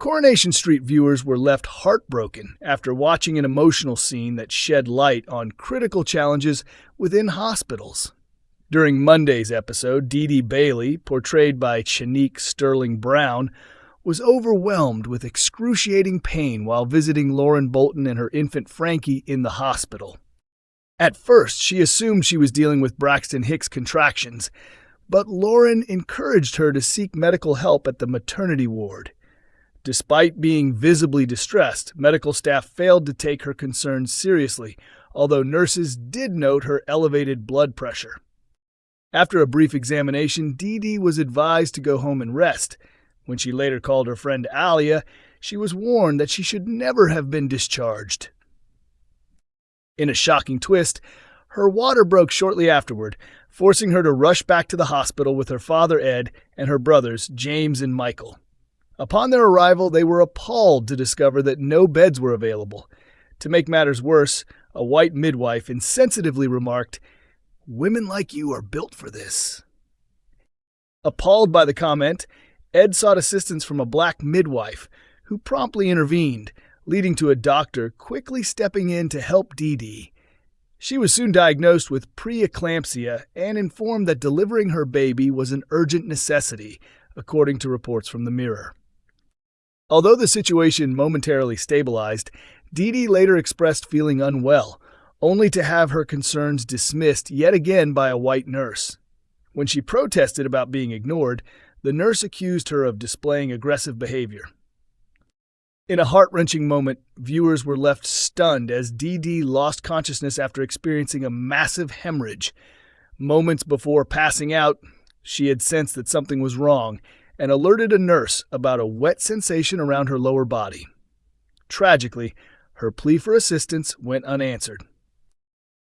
Coronation Street viewers were left heartbroken after watching an emotional scene that shed light on critical challenges within hospitals. During Monday's episode, Dee-Dee Bailey, portrayed by Channique Sterling-Brown, was overwhelmed with excruciating pain while visiting Lauren Bolton and her infant Frankie in the hospital. At first, she assumed she was dealing with Braxton Hicks contractions, but Lauren encouraged her to seek medical help at the maternity ward. Despite being visibly distressed, medical staff failed to take her concerns seriously, although nurses did note her elevated blood pressure. After a brief examination, Dee-Dee was advised to go home and rest. When she later called her friend Alia, she was warned that she should never have been discharged. In a shocking twist, her water broke shortly afterward, forcing her to rush back to the hospital with her father Ed and her brothers James and Michael. Upon their arrival, they were appalled to discover that no beds were available. To make matters worse, a white midwife insensitively remarked, "Women like you are built for this." Appalled by the comment, Ed sought assistance from a black midwife, who promptly intervened, leading to a doctor quickly stepping in to help Dee-Dee. She was soon diagnosed with preeclampsia and informed that delivering her baby was an urgent necessity, according to reports from the Mirror. Although the situation momentarily stabilized, Dee-Dee later expressed feeling unwell, only to have her concerns dismissed yet again by a white nurse. When she protested about being ignored, the nurse accused her of displaying aggressive behavior. In a heart-wrenching moment, viewers were left stunned as Dee-Dee lost consciousness after experiencing a massive hemorrhage. Moments before passing out, she had sensed that something was wrong and alerted a nurse about a wet sensation around her lower body. Tragically, her plea for assistance went unanswered.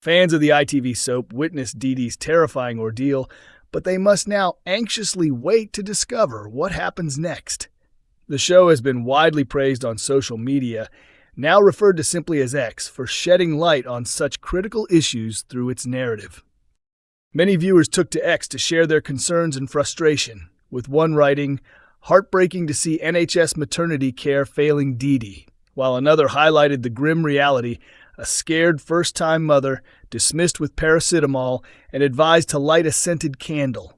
Fans of the ITV soap witnessed Dee-Dee's terrifying ordeal, but they must now anxiously wait to discover what happens next. The show has been widely praised on social media, now referred to simply as X, for shedding light on such critical issues through its narrative. Many viewers took to X to share their concerns and frustration, with one writing, "Heartbreaking to see NHS maternity care failing Dee-Dee," while another highlighted the grim reality, a scared first-time mother dismissed with paracetamol and advised to light a scented candle.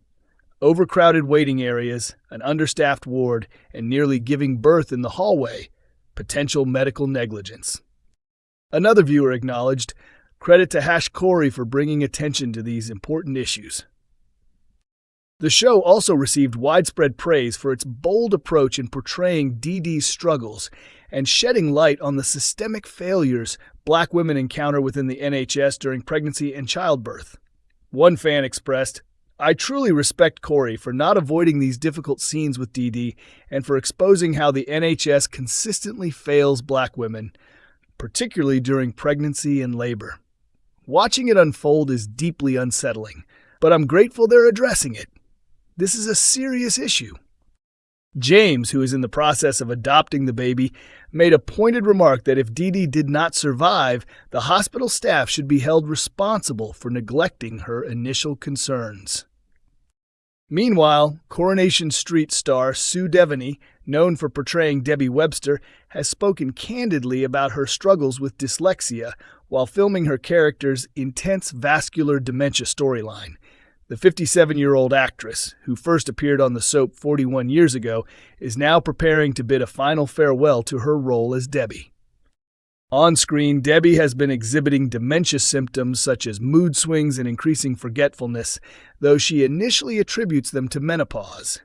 Overcrowded waiting areas, an understaffed ward, and nearly giving birth in the hallway, potential medical negligence. Another viewer acknowledged, "Credit to #corrie for bringing attention to these important issues." The show also received widespread praise for its bold approach in portraying Dee-Dee's struggles and shedding light on the systemic failures black women encounter within the NHS during pregnancy and childbirth. One fan expressed, "I truly respect Corrie for not avoiding these difficult scenes with Dee-Dee and for exposing how the NHS consistently fails black women, particularly during pregnancy and labor. Watching it unfold is deeply unsettling, but I'm grateful they're addressing it. This is a serious issue." James, who is in the process of adopting the baby, made a pointed remark that if Dee-Dee did not survive, the hospital staff should be held responsible for neglecting her initial concerns. Meanwhile, Coronation Street star Sue Devaney, known for portraying Debbie Webster, has spoken candidly about her struggles with dyslexia while filming her character's intense vascular dementia storyline. The 57-year-old actress, who first appeared on the soap 41 years ago, is now preparing to bid a final farewell to her role as Debbie. On screen, Debbie has been exhibiting dementia symptoms such as mood swings and increasing forgetfulness, though she initially attributes them to menopause.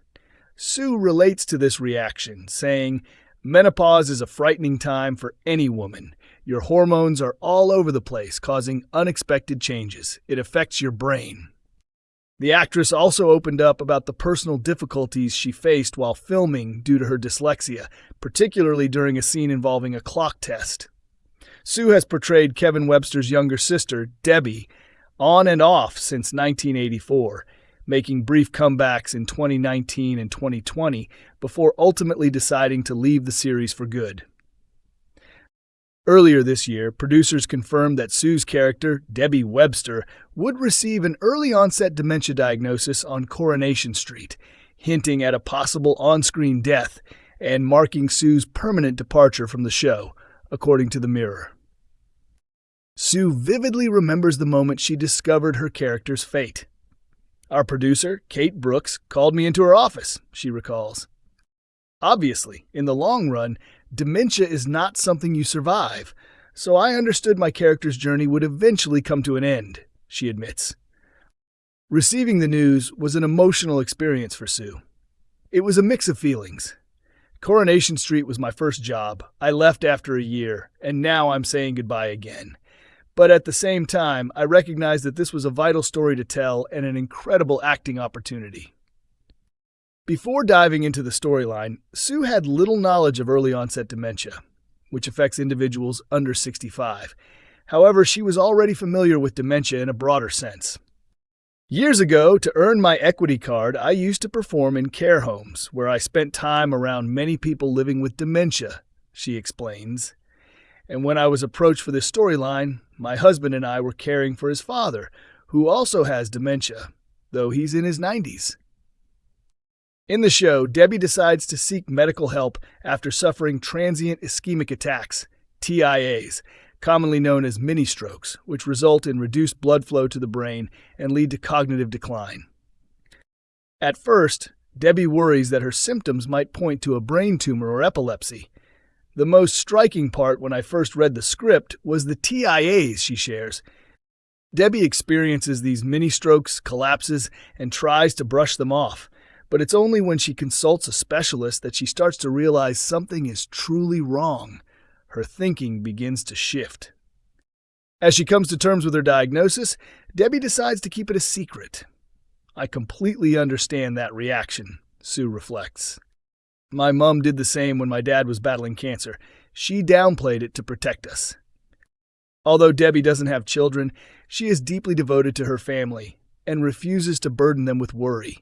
Sue relates to this reaction, saying, "Menopause is a frightening time for any woman. Your hormones are all over the place, causing unexpected changes. It affects your brain." The actress also opened up about the personal difficulties she faced while filming due to her dyslexia, particularly during a scene involving a clock test. Sue has portrayed Kevin Webster's younger sister, Debbie, on and off since 1984, making brief comebacks in 2019 and 2020 before ultimately deciding to leave the series for good. Earlier this year, producers confirmed that Sue's character, Debbie Webster, would receive an early-onset dementia diagnosis on Coronation Street, hinting at a possible on-screen death, and marking Sue's permanent departure from the show, according to the Mirror. Sue vividly remembers the moment she discovered her character's fate. Our producer, Kate Brooks, called me into her office, she recalls. Obviously, in the long run, dementia is not something you survive, so I understood my character's journey would eventually come to an end, she admits. Receiving the news was an emotional experience for Sue. It was a mix of feelings. Coronation Street was my first job. I left after a year, and now I'm saying goodbye again. But at the same time, I recognized that this was a vital story to tell and an incredible acting opportunity. Before diving into the storyline, Sue had little knowledge of early-onset dementia, which affects individuals under 65. However, she was already familiar with dementia in a broader sense. Years ago, to earn my equity card, I used to perform in care homes, where I spent time around many people living with dementia, she explains. And when I was approached for this storyline, my husband and I were caring for his father, who also has dementia, though he's in his 90s. In the show, Debbie decides to seek medical help after suffering transient ischemic attacks, TIAs, commonly known as mini-strokes, which result in reduced blood flow to the brain and lead to cognitive decline. At first, Debbie worries that her symptoms might point to a brain tumor or epilepsy. The most striking part when I first read the script was the TIAs, she shares. Debbie experiences these mini-strokes, collapses, and tries to brush them off, but it's only when she consults a specialist that she starts to realize something is truly wrong. Her thinking begins to shift. As she comes to terms with her diagnosis, Debbie decides to keep it a secret. I completely understand that reaction, Sue reflects. My mom did the same when my dad was battling cancer. She downplayed it to protect us. Although Debbie doesn't have children, she is deeply devoted to her family and refuses to burden them with worry.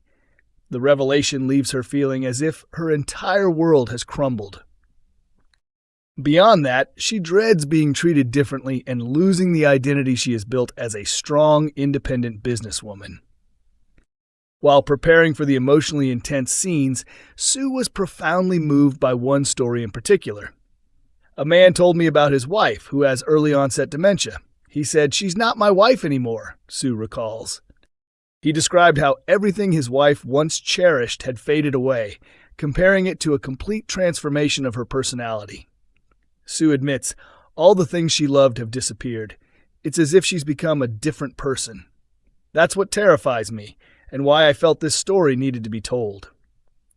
The revelation leaves her feeling as if her entire world has crumbled. Beyond that, she dreads being treated differently and losing the identity she has built as a strong, independent businesswoman. While preparing for the emotionally intense scenes, Sue was profoundly moved by one story in particular. A man told me about his wife, who has early-onset dementia. He said, "She's not my wife anymore," Sue recalls. He described how everything his wife once cherished had faded away, comparing it to a complete transformation of her personality. Sue admits, all the things she loved have disappeared. It's as if she's become a different person. That's what terrifies me, and why I felt this story needed to be told.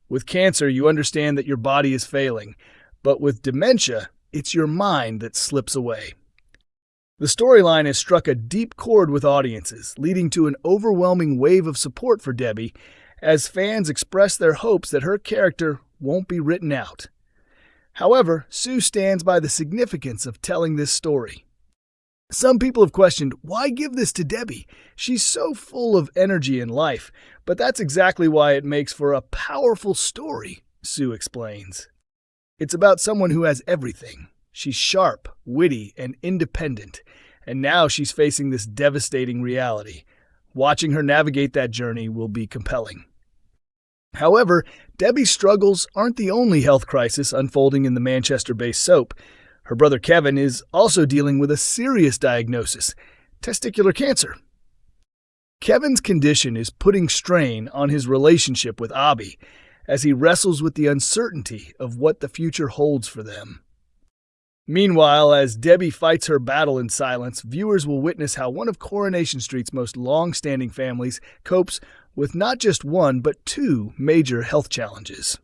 With cancer, you understand that your body is failing, but with dementia, it's your mind that slips away. The storyline has struck a deep chord with audiences, leading to an overwhelming wave of support for Debbie, as fans express their hopes that her character won't be written out. However, Sue stands by the significance of telling this story. Some people have questioned, why give this to Debbie? She's so full of energy and life, but that's exactly why it makes for a powerful story, Sue explains. It's about someone who has everything. She's sharp, witty, and independent, and now she's facing this devastating reality. Watching her navigate that journey will be compelling. However, Debbie's struggles aren't the only health crisis unfolding in the Manchester-based soap. Her brother Kevin is also dealing with a serious diagnosis, testicular cancer. Kevin's condition is putting strain on his relationship with Abby as he wrestles with the uncertainty of what the future holds for them. Meanwhile, as Debbie fights her battle in silence, viewers will witness how one of Coronation Street's most long-standing families copes with not just one but two major health challenges.